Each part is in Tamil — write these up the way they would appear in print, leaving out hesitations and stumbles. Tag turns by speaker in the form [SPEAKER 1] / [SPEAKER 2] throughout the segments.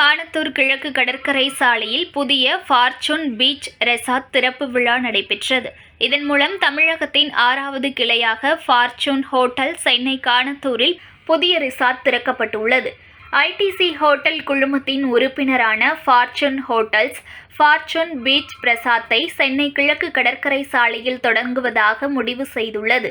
[SPEAKER 1] கானத்தூர் கிழக்கு கடற்கரை சாலையில் புதிய ஃபார்ச்சூன் பீச் ரெசார்ட் திறப்பு விழா நடைபெற்றது. இதன் மூலம் தமிழகத்தின் 6வது கிளையாக ஃபார்ச்சூன் ஹோட்டல் சென்னை கானத்தூரில் புதிய ரிசார்ட் திறக்கப்பட்டுள்ளது. ஐடிசி ஹோட்டல் குழுமத்தின் உறுப்பினரான ஃபார்ச்சூன் ஹோட்டல்ஸ் ஃபார்ச்சூன் பீச் ரெசார்ட்டை சென்னை கிழக்கு கடற்கரை சாலையில் தொடங்குவதாக முடிவு செய்துள்ளது.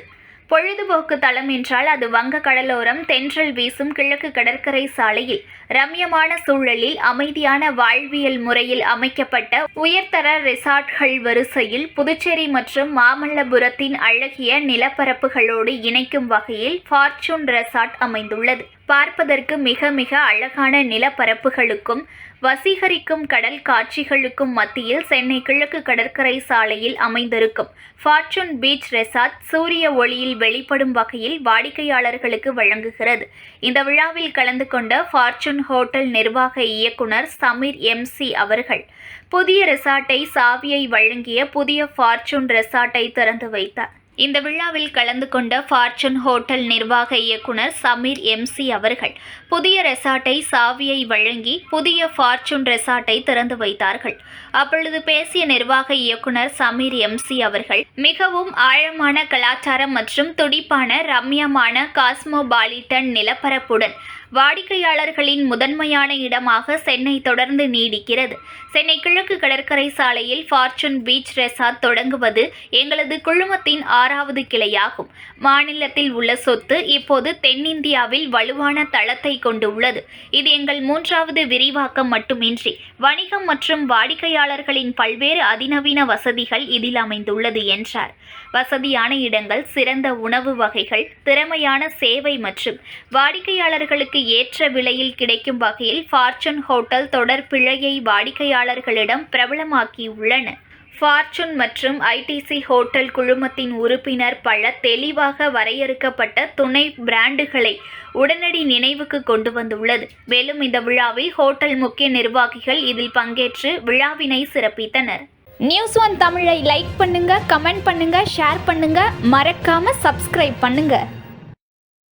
[SPEAKER 1] பொழுதுபோக்கு தளம் என்றால் அது வங்க கடலோரம் தென்றல் வீசும் கிழக்கு கடற்கரை சாலையில் ரம்யமான சூழலில் அமைதியான வாழ்வியல் முறையில் அமைக்கப்பட்ட உயர்தர ரிசார்ட்கள் வரிசையில் புதுச்சேரி மற்றும் மாமல்லபுரத்தின் அழகிய நிலப்பரப்புகளோடு இணைக்கும் வகையில் ஃபார்ச்சூன் ரெசார்ட் அமைந்துள்ளது. பார்ப்பதற்கு மிக மிக அழகான நிலப்பரப்புகளுக்கும் வசீகரிக்கும் கடல் காட்சிகளுக்கும் மத்தியில் சென்னை கிழக்கு கடற்கரை சாலையில் அமைந்திருக்கும் ஃபார்ச்சூன் பீச் ரெசார்ட் சூரிய ஒளியில் வெளிப்படும் வகையில் வாடிக்கையாளர்களுக்கு வழங்குகிறது. இந்த விழாவில் கலந்து கொண்ட ஃபார்ச்சூன் ஹோட்டல் நிர்வாக இயக்குனர் சமீர் MC அவர்கள் புதிய ரெசார்ட்டை சாவியை வழங்கிய புதிய ஃபார்ச்சூன் ரெசார்ட்டை திறந்து வைத்தார். இந்த விழாவில் கலந்து கொண்ட ஃபார்ச்சூன் ஹோட்டல் நிர்வாக இயக்குனர் சமீர் MC அவர்கள் புதிய ரெசார்ட்டை சாவியை வழங்கி புதிய ஃபார்ச்சூன் ரெசார்ட்டை திறந்து வைத்தார்கள். அப்பொழுது பேசிய நிர்வாக இயக்குனர் சமீர் MC அவர்கள் மிகவும் ஆழமான கலாச்சாரம் மற்றும் துடிப்பான ரம்யமான காஸ்மோபாலிட்டன் நிலப்பரப்புடன் வாடிக்கையாளர்களின் முதன்மையான இடமாக சென்னை தொடர்ந்து நீடிக்கிறது. சென்னை கிழக்கு கடற்கரை சாலையில் ஃபார்ச்சூன் பீச் ரெசார்ட் தொடங்குவது எங்களது குழுமத்தின் 6வது கிளையாகும். மாநிலத்தில் உள்ள சொத்து இப்போது தென்னிந்தியாவில் வலுவான தளத்தை கொண்டுள்ளது. இது எங்கள் 3வது விரிவாக்கம் மட்டுமின்றி வணிகம் மற்றும் வாடிக்கையாளர்களின் பல்வேறு அதிநவீன வசதிகள் இதில் அமைந்துள்ளது என்றார். வசதியான இடங்கள், சிறந்த உணவு வகைகள், திறமையான சேவை மற்றும் வாடிக்கையாளர்களுக்கு ஏற்ற விலையில் கிடைக்கும் வகையில் ஃபார்ச்சூன் ஹோட்டல் தொடர் பிழையை வாடிக்கையாளர்களிடம் பிரபலமாக்கியுள்ளன. ஃபார்ச்சூன் மற்றும் ஐடிசி ஹோட்டல் குழுமத்தின் உறுப்பினர் பல தெளிவாக வரையறுக்கப்பட்ட துணை பிராண்டுகளை உடனடி நினைவுக்கு கொண்டு வந்துள்ளது. மேலும் இந்த விழாவில் ஹோட்டல் முக்கிய நிர்வாகிகள் இதில் பங்கேற்று விழாவினை சிறப்பித்தனர். News1 தமிழை லைக் பண்ணுங்க, கமெண்ட் பண்ணுங்க, ஷேர் பண்ணுங்க, மறக்காம சப்ஸ்கிரைப் பண்ணுங்க.